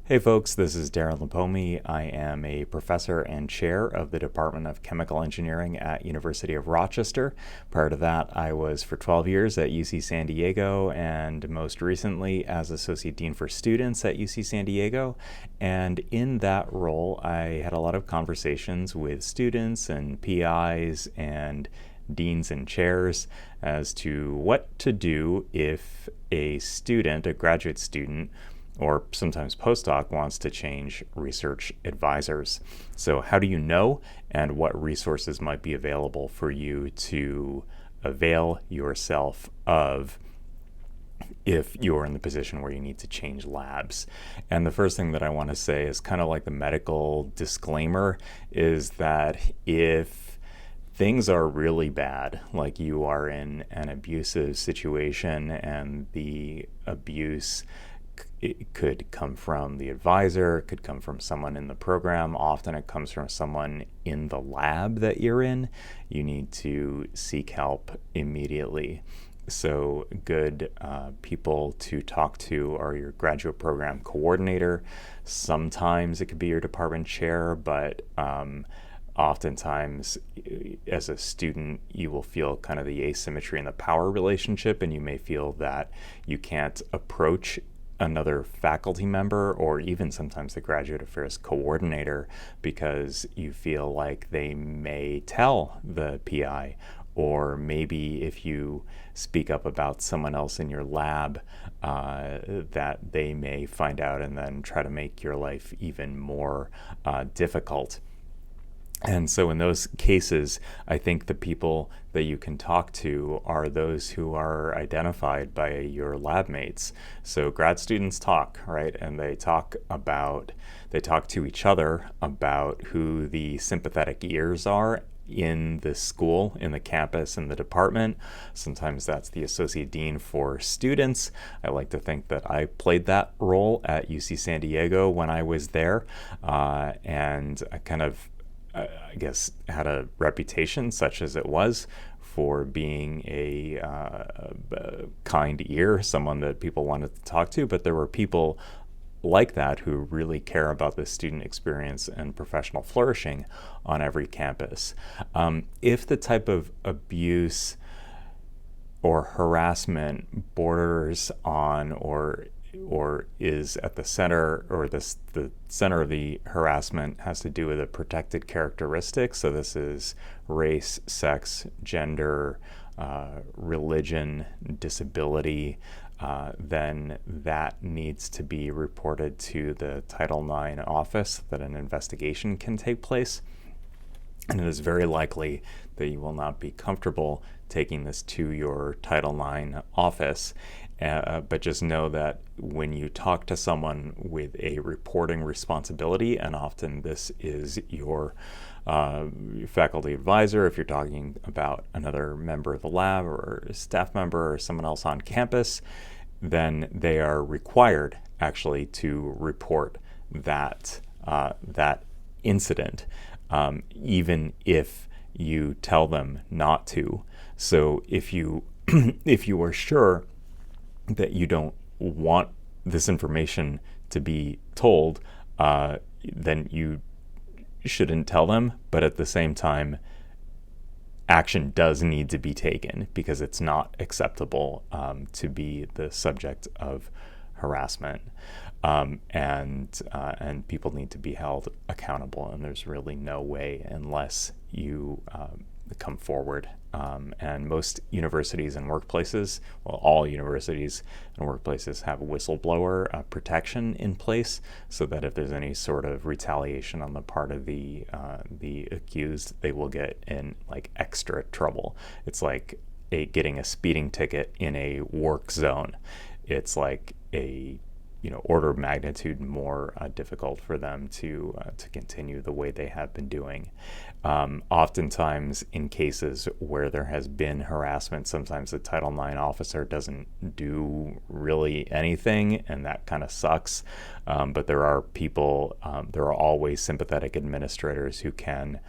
Hey folks, this is Darren Lipomi. I am a professor and chair of the Department of Chemical Engineering at University of Rochester. Prior to that, I was for 12 years at UC San Diego and most recently as Associate Dean for Students at UC San Diego. And in that role, I had a lot of conversations with students and PIs and deans and chairs as to what to do if a student, a graduate student, or sometimes postdoc wants to change research advisors. So how do you know, and what resources might be available for you to avail yourself of if you're in the position where you need to change labs? And the first thing that I want to say is kind of like the medical disclaimer, is that if things are really bad, like you are in an abusive situation and the abuse, it could come from the advisor, it could come from someone in the program. Often it comes from someone in the lab that you're in. You need to seek help immediately. So good people to talk to are your graduate program coordinator. Sometimes it could be your department chair, but oftentimes as a student you will feel kind of the asymmetry in the power relationship, and you may feel that you can't approach another faculty member or even sometimes the graduate affairs coordinator because you feel like they may tell the PI, or maybe if you speak up about someone else in your lab, that they may find out and then try to make your life even more difficult. And so in those cases, I think the people that you can talk to are those who are identified by your lab mates. So grad students talk, right? And they talk to each other about who the sympathetic ears are in the school, in the campus, in the department. Sometimes that's the associate dean for students. I like to think that I played that role at UC San Diego when I was there. And I kind of I guess, had a reputation, such as it was, for being a kind ear, someone that people wanted to talk to. But there were people like that who really care about the student experience and professional flourishing on every campus. If the type of abuse or harassment borders on or is at the center, or the center of the harassment has to do with a protected characteristic. So this is race, sex, gender, religion, disability, then that needs to be reported to the Title IX office, that an investigation can take place. And it is very likely that you will not be comfortable taking this to your Title IX office. But just know that when you talk to someone with a reporting responsibility, and often this is your faculty advisor, if you're talking about another member of the lab or a staff member or someone else on campus, then they are required actually to report that incident, even if you tell them not to. So if you if you are sure that you don't want this information to be told, then you shouldn't tell them. But at the same time, action does need to be taken, because it's not acceptable to be the subject of harassment, and people need to be held accountable. And there's really no way unless you come forward. And most universities and workplaces, well, all universities and workplaces have whistleblower protection in place, so that if there's any sort of retaliation on the part of the accused, they will get in like extra trouble. It's like getting a speeding ticket in a work zone. It's like a order of magnitude more difficult for them to continue the way they have been doing. Oftentimes, in cases where there has been harassment, sometimes the Title IX officer doesn't do really anything, and that kind of sucks. But there are there are always sympathetic administrators who can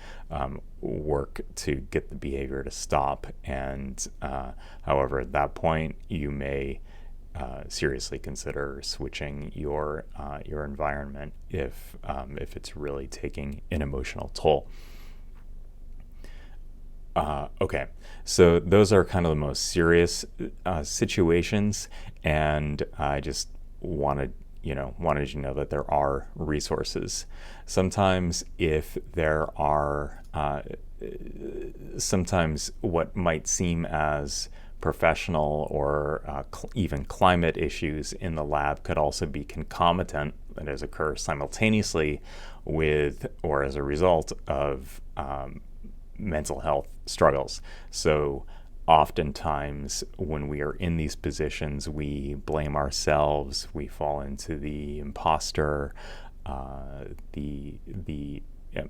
work to get the behavior to stop. And however, at that point, you may seriously consider switching your environment if it's really taking an emotional toll. Okay, so those are kind of the most serious situations, and I just wanted you to know that there are resources. Sometimes if there are sometimes what might seem as professional or even climate issues in the lab could also be concomitant, that is, occur simultaneously with or as a result of mental health struggles. So oftentimes when we are in these positions, we blame ourselves, we fall into the imposter, the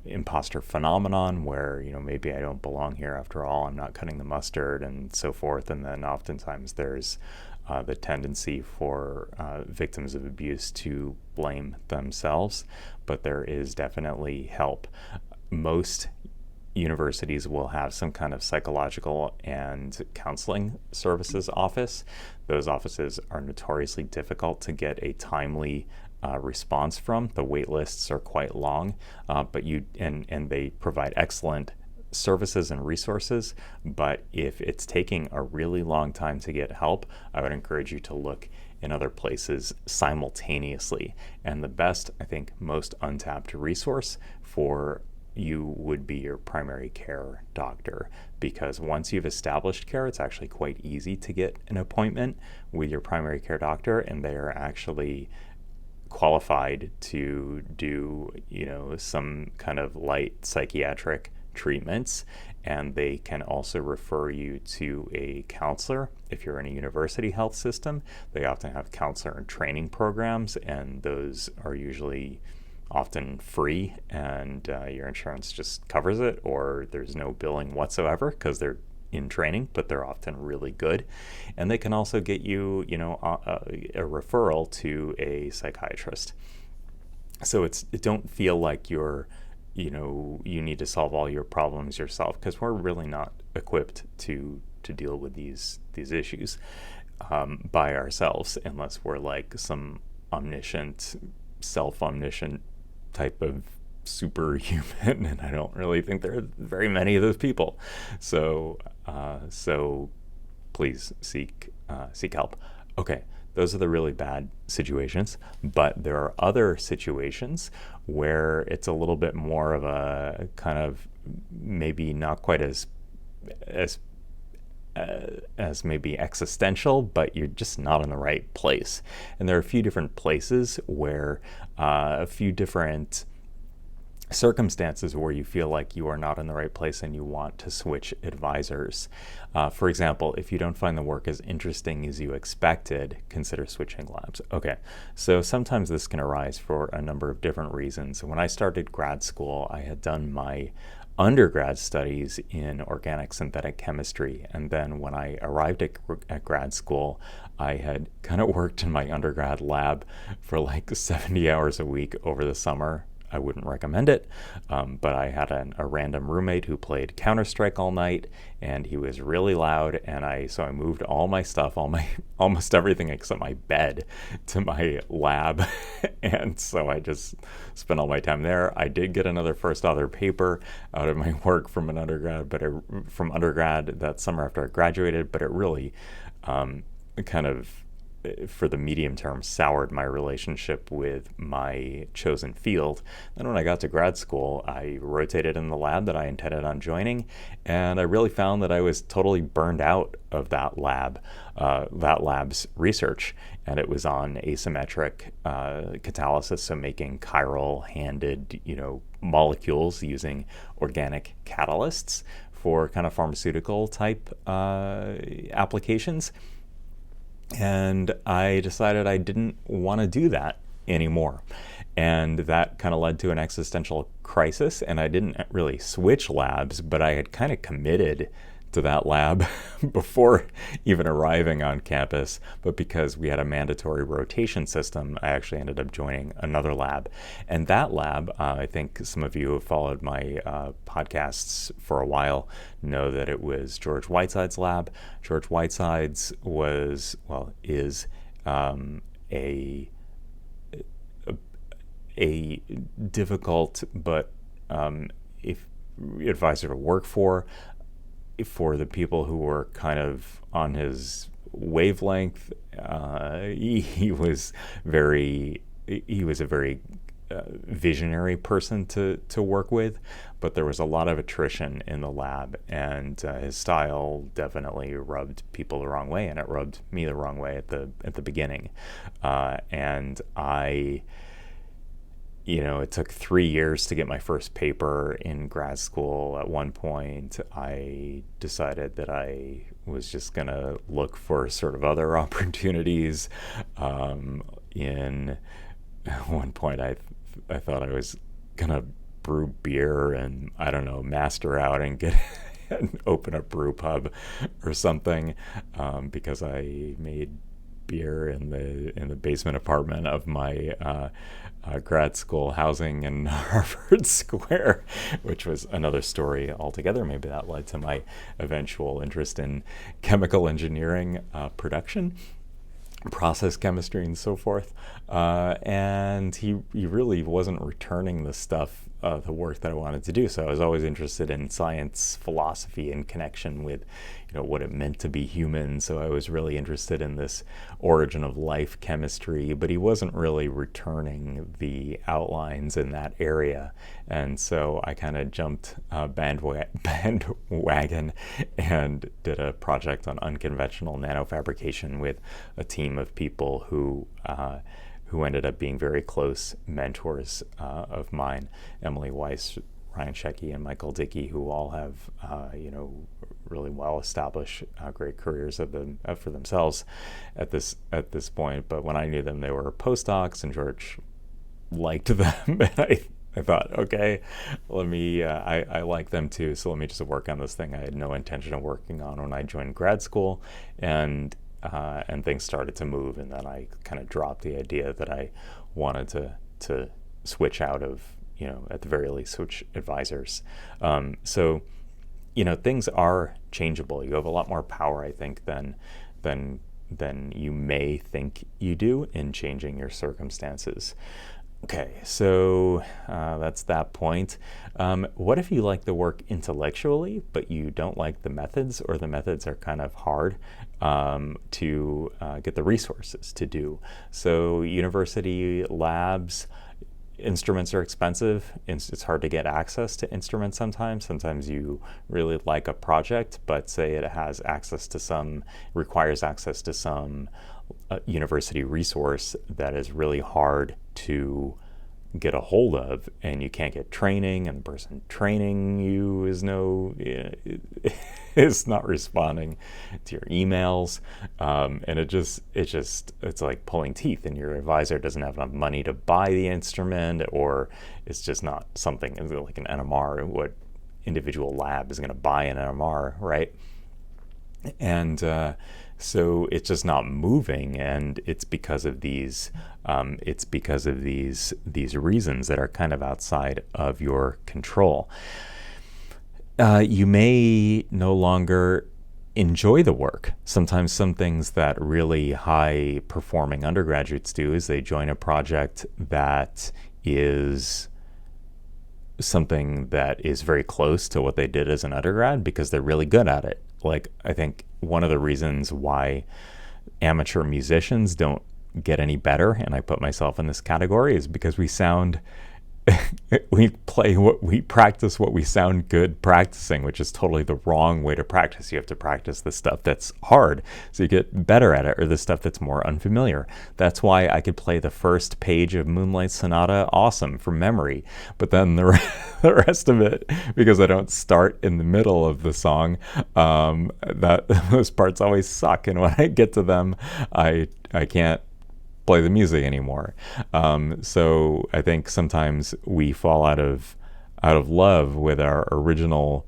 imposter phenomenon where, maybe I don't belong here after all, I'm not cutting the mustard and so forth. And then oftentimes there's the tendency for victims of abuse to blame themselves, but there is definitely help. Most universities will have some kind of psychological and counseling services office. Those offices are notoriously difficult to get a timely response from. The wait lists are quite long, but they provide excellent services and resources. But if it's taking a really long time to get help, I would encourage you to look in other places simultaneously. And the best, I think, most untapped resource for you would be your primary care doctor, because once you've established care, it's actually quite easy to get an appointment with your primary care doctor, and they are actually qualified to do, some kind of light psychiatric treatments, and they can also refer you to a counselor. If you're in a university health system, they often have counselor and training programs, and those are usually often free, and your insurance just covers it, or there's no billing whatsoever because they're in training, but they're often really good. And they can also get you, a referral to a psychiatrist. So don't feel like you need to solve all your problems yourself, because we're really not equipped to deal with these issues by ourselves, unless we're like some omniscient, self-omniscient type of superhuman, and I don't really think there are very many of those people. So please seek help. Okay, those are the really bad situations, but there are other situations where it's a little bit more of a kind of maybe not quite as maybe existential, but you're just not in the right place. And there are a few different places where a few different circumstances where you feel like you are not in the right place and you want to switch advisors. For example, if you don't find the work as interesting as you expected, consider switching labs. Okay, so sometimes this can arise for a number of different reasons. When I started grad school, I had done my undergrad studies in organic synthetic chemistry, and then when I arrived at grad school, I had kind of worked in my undergrad lab for like 70 hours a week over the summer. I wouldn't recommend it, but I had a random roommate who played Counter-Strike all night, and he was really loud, and so I moved all my stuff, almost everything except my bed, to my lab, and so I just spent all my time there. I did get another first author paper out of my work from undergrad that summer after I graduated, but it really kind of, for the medium term, soured my relationship with my chosen field. Then when I got to grad school, I rotated in the lab that I intended on joining, and I really found that I was totally burned out of that lab's research. And it was on asymmetric catalysis, so making chiral handed, molecules using organic catalysts for kind of pharmaceutical type applications. And I decided I didn't want to do that anymore. And that kind of led to an existential crisis. And I didn't really switch labs, but I had kind of committed to that lab before even arriving on campus. But because we had a mandatory rotation system, I actually ended up joining another lab. And that lab, I think some of you who have followed my podcasts for a while know that it was George Whiteside's lab. George Whiteside's is a a difficult but if advisor to work for the people who were kind of on his wavelength. He was a very visionary person to work with, but there was a lot of attrition in the lab, and his style definitely rubbed people the wrong way, and it rubbed me the wrong way at the beginning. And it took 3 years to get my first paper in grad school. At one point, I decided that I was just going to look for sort of other opportunities. At one point, I thought I was going to brew beer and, I don't know, master out and get and open a brew pub or something, because I made beer in the basement apartment of my grad school housing in Harvard Square, which was another story altogether. Maybe that led to my eventual interest in chemical engineering, production, process chemistry, and so forth. And he really wasn't returning the work that I wanted to do. So I was always interested in science, philosophy, in connection with, what it meant to be human. So I was really interested in this origin of life chemistry, but he wasn't really returning the outlines in that area. And so I kind of jumped bandwagon and did a project on unconventional nanofabrication with a team of people who ended up being very close mentors of mine, Emily Weiss, Ryan Shecky, and Michael Dickey, who all have, really well-established, great careers for themselves at this point. But when I knew them, they were postdocs, and George liked them, and I thought, okay, I like them too, so let me just work on this thing I had no intention of working on when I joined grad school, and things started to move, and then I kind of dropped the idea that I wanted to switch out of, at the very least, switch advisors. So things are changeable. You have a lot more power, I think, than you may think you do in changing your circumstances. Okay, so that's that point. What if you like the work intellectually, but you don't like the methods, or the methods are kind of hard to get the resources to do? So university labs, instruments are expensive. It's hard to get access to instruments sometimes. Sometimes you really like a project, but say it requires access to some university resource that is really hard to get a hold of, and you can't get training, and the person training you is not responding to your emails, and it's like pulling teeth, and your advisor doesn't have enough money to buy the instrument, or it's just not something like an NMR. What individual lab is going to buy an NMR, right? And so it's just not moving, and it's because of these reasons that are kind of outside of your control. You may no longer enjoy the work. Sometimes some things that really high performing undergraduates do is they join a project that is something that is very close to what they did as an undergrad because they're really good at it. Like, I think one of the reasons why amateur musicians don't get any better, and I put myself in this category, is because we practice what we sound good practicing, which is totally the wrong way to practice. You have to practice the stuff that's hard so you get better at it, or the stuff that's more unfamiliar. That's why I could play the first page of Moonlight Sonata awesome from memory, but then the rest of it, because I don't start in the middle of the song, those parts always suck, and when I get to them, I can't play the music anymore. So I think sometimes we fall out of love with our original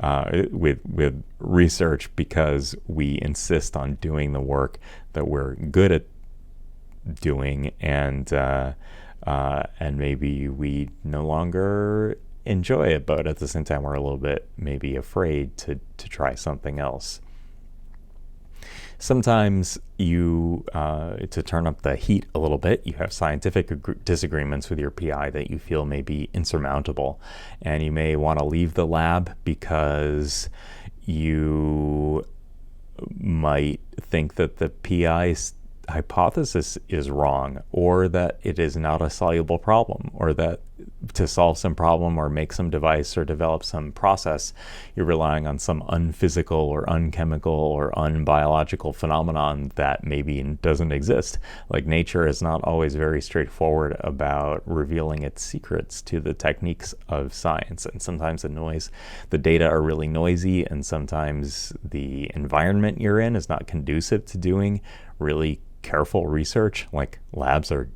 with research because we insist on doing the work that we're good at doing, and maybe we no longer enjoy it, but at the same time we're a little bit maybe afraid to try something else. Sometimes you, to turn up the heat a little bit, you have scientific disagreements with your PI that you feel may be insurmountable. And you may want to leave the lab because you might think that the PI's hypothesis is wrong, or that it is not a soluble problem, or that to solve some problem or make some device or develop some process, you're relying on some unphysical or unchemical or unbiological phenomenon that maybe doesn't exist. Like, nature is not always very straightforward about revealing its secrets to the techniques of science. And sometimes the data are really noisy, and sometimes the environment you're in is not conducive to doing really careful research. Like, labs are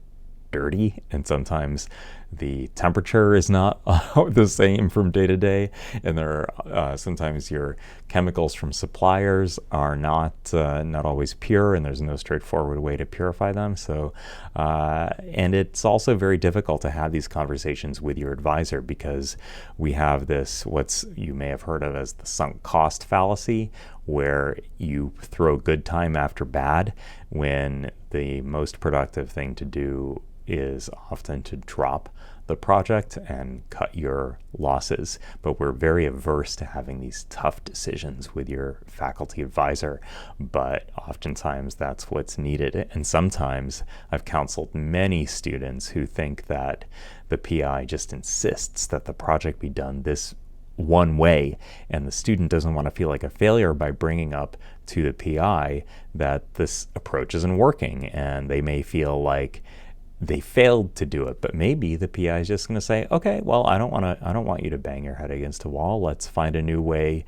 dirty, and sometimes the temperature is not the same from day to day, and there are sometimes your chemicals from suppliers are not always pure, and there's no straightforward way to purify them. So and it's also very difficult to have these conversations with your advisor, because we have this, what you may have heard of as the sunk cost fallacy, where you throw good time after bad, when the most productive thing to do is often to drop the project and cut your losses. But we're very averse to having these tough decisions with your faculty advisor, but oftentimes that's what's needed. And sometimes I've counseled many students who think that the PI just insists that the project be done this one way, and the student doesn't want to feel like a failure by bringing up to the PI that this approach isn't working, and they may feel like they failed to do it. But maybe the PI is just going to say, okay, well, I don't want you to bang your head against a wall. Let's find a new way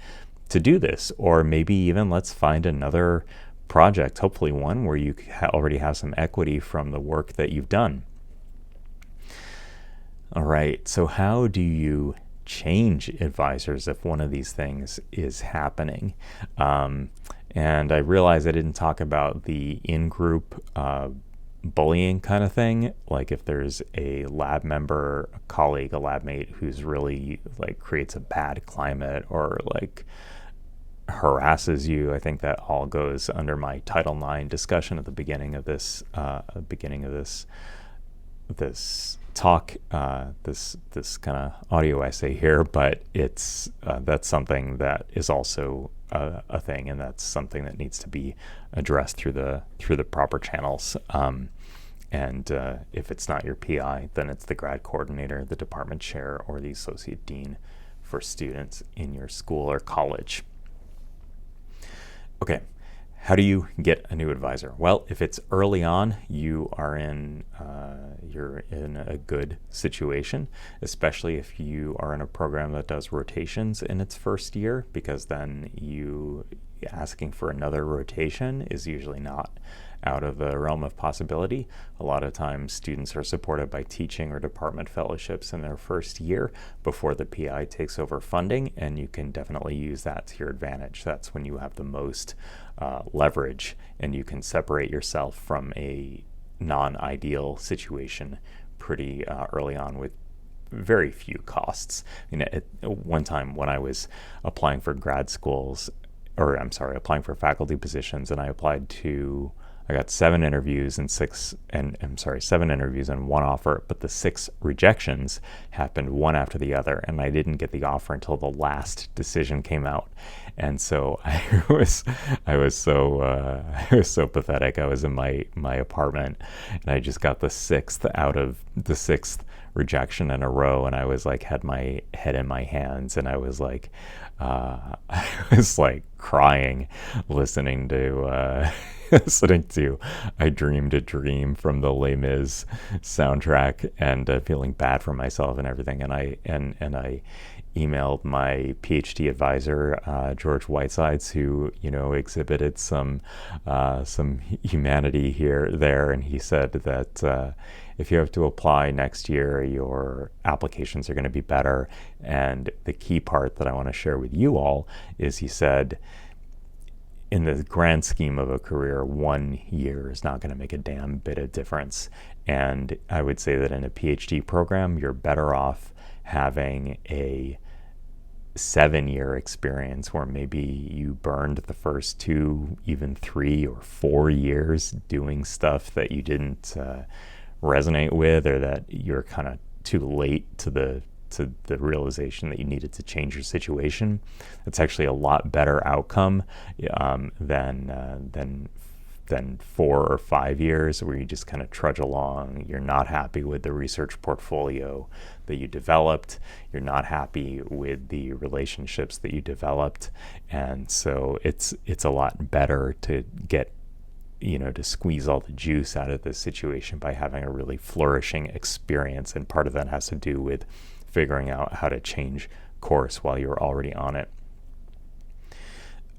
to do this. Or maybe even let's find another project, hopefully one where you already have some equity from the work that you've done. All right, so how do you change advisors if one of these things is happening? And I realize I didn't talk about the in-group bullying kind of thing. Like, if there's a lab member, a colleague, a lab mate who's really like creates a bad climate or like harasses you, I think that all goes under my Title IX discussion at the beginning of this talk, this kind of audio essay here. But it's that's something that is also a thing, and that's something that needs to be addressed through the proper channels. And if it's not your PI, then it's the grad coordinator, the department chair, or the associate dean for students in your school or college. Okay, how do you get a new advisor? Well, if it's early on, you're in a good situation, especially if you are in a program that does rotations in its first year, because then asking for another rotation is usually not out of the realm of possibility. A lot of times students are supported by teaching or department fellowships in their first year before the PI takes over funding, and you can definitely use that to your advantage. That's when you have the most leverage, and you can separate yourself from a non-ideal situation pretty early on with very few costs. One time when I was applying for applying for faculty positions, and I got 7 interviews and 1 offer, but the 6 rejections happened one after the other, and I didn't get the offer until the last decision came out. And so I was so pathetic. I was in my apartment, and I just got the 6th out of the 6th rejection in a row, and I was like, had my head in my hands, and I was like crying, listening to I Dreamed a Dream from the Les Mis soundtrack, and feeling bad for myself and everything. And I emailed my PhD advisor, George Whitesides, who exhibited some humanity there, and he said that if you have to apply next year, your applications are going to be better. And the key part that I want to share with you all is, he said, in the grand scheme of a career, 1 year is not going to make a damn bit of difference. And I would say that in a PhD program, you're better off having a 7-year experience where maybe you burned the first 2, even 3 or 4 years doing stuff that you didn't resonate with, or that you're kind of too late to the realization that you needed to change your situation. That's actually a lot better outcome than 4 or 5 years where you just kind of trudge along. You're not happy with the research portfolio that you developed. You're not happy with the relationships that you developed. And so it's a lot better to get, to squeeze all the juice out of this situation by having a really flourishing experience. And part of that has to do with figuring out how to change course while you're already on it.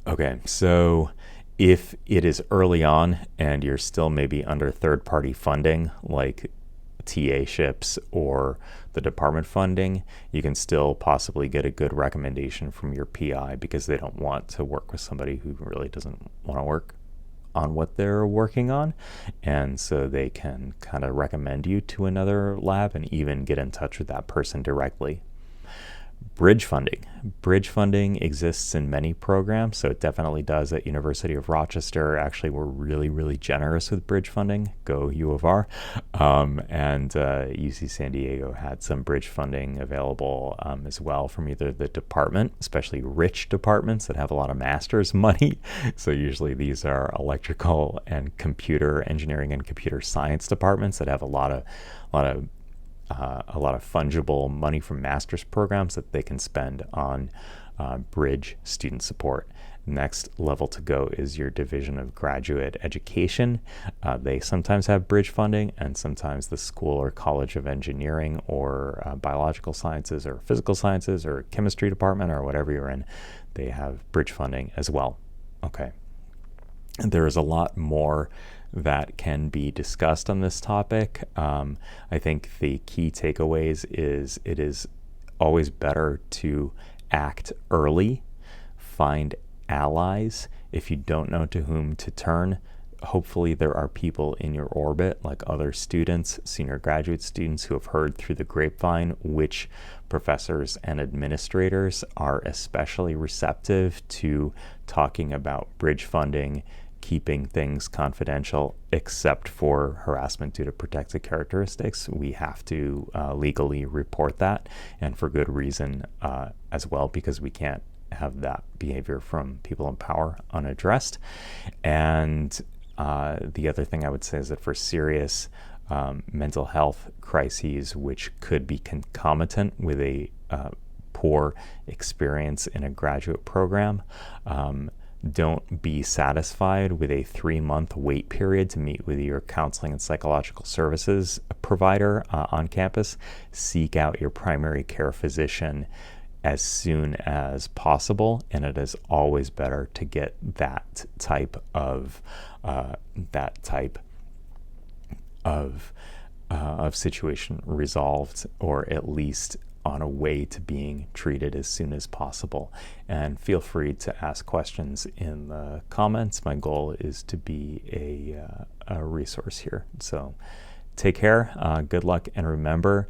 Okay, so if it is early on and you're still maybe under third-party funding, like TA-ships or the department funding, you can still possibly get a good recommendation from your PI, because they don't want to work with somebody who really doesn't want to work on what they're working on. And so they can kind of recommend you to another lab and even get in touch with that person directly. Bridge funding. Bridge funding exists in many programs, so it definitely does at University of Rochester. Actually, we're really, really generous with bridge funding. Go U of R. And UC San Diego had some bridge funding available as well from either the department, especially rich departments that have a lot of master's money. So usually these are electrical and computer engineering and computer science departments that have a lot of fungible money from master's programs that they can spend on bridge student support. Next level to go is your Division of Graduate Education. They sometimes have bridge funding, and sometimes the School or College of Engineering or Biological Sciences or Physical Sciences or Chemistry Department or whatever you're in, they have bridge funding as well. Okay. And there is a lot more that can be discussed on this topic. I think the key takeaways is it is always better to act early, find allies. If you don't know to whom to turn, hopefully there are people in your orbit, like other students, senior graduate students, who have heard through the grapevine which professors and administrators are especially receptive to talking about bridge funding, keeping things confidential, except for harassment due to protected characteristics. We have to legally report that, and for good reason as well, because we can't have that behavior from people in power unaddressed. And the other thing I would say is that for serious mental health crises, which could be concomitant with a poor experience in a graduate program, don't be satisfied with a 3-month wait period to meet with your counseling and psychological services provider on campus. Seek out your primary care physician as soon as possible, and it is always better to get that type of situation resolved, or at least on a way to being treated as soon as possible. And feel free to ask questions in the comments. My goal is to be a resource here. So take care, good luck, and remember,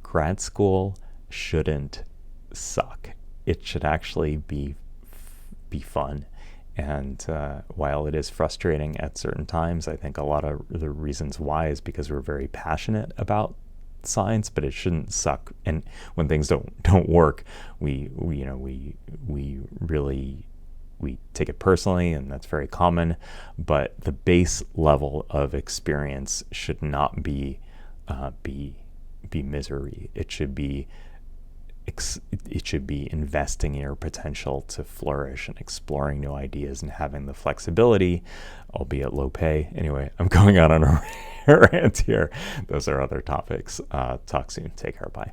grad school shouldn't suck. It should actually be fun. And while it is frustrating at certain times, I think a lot of the reasons why is because we're very passionate about science, but it shouldn't suck. And when things don't work, we take it personally, and that's very common. But the base level of experience should not be misery. It should be investing in your potential to flourish and exploring new ideas and having the flexibility, albeit low pay. Anyway, I'm going out on a rant here. Those are other topics. Talk soon. Take care. Bye.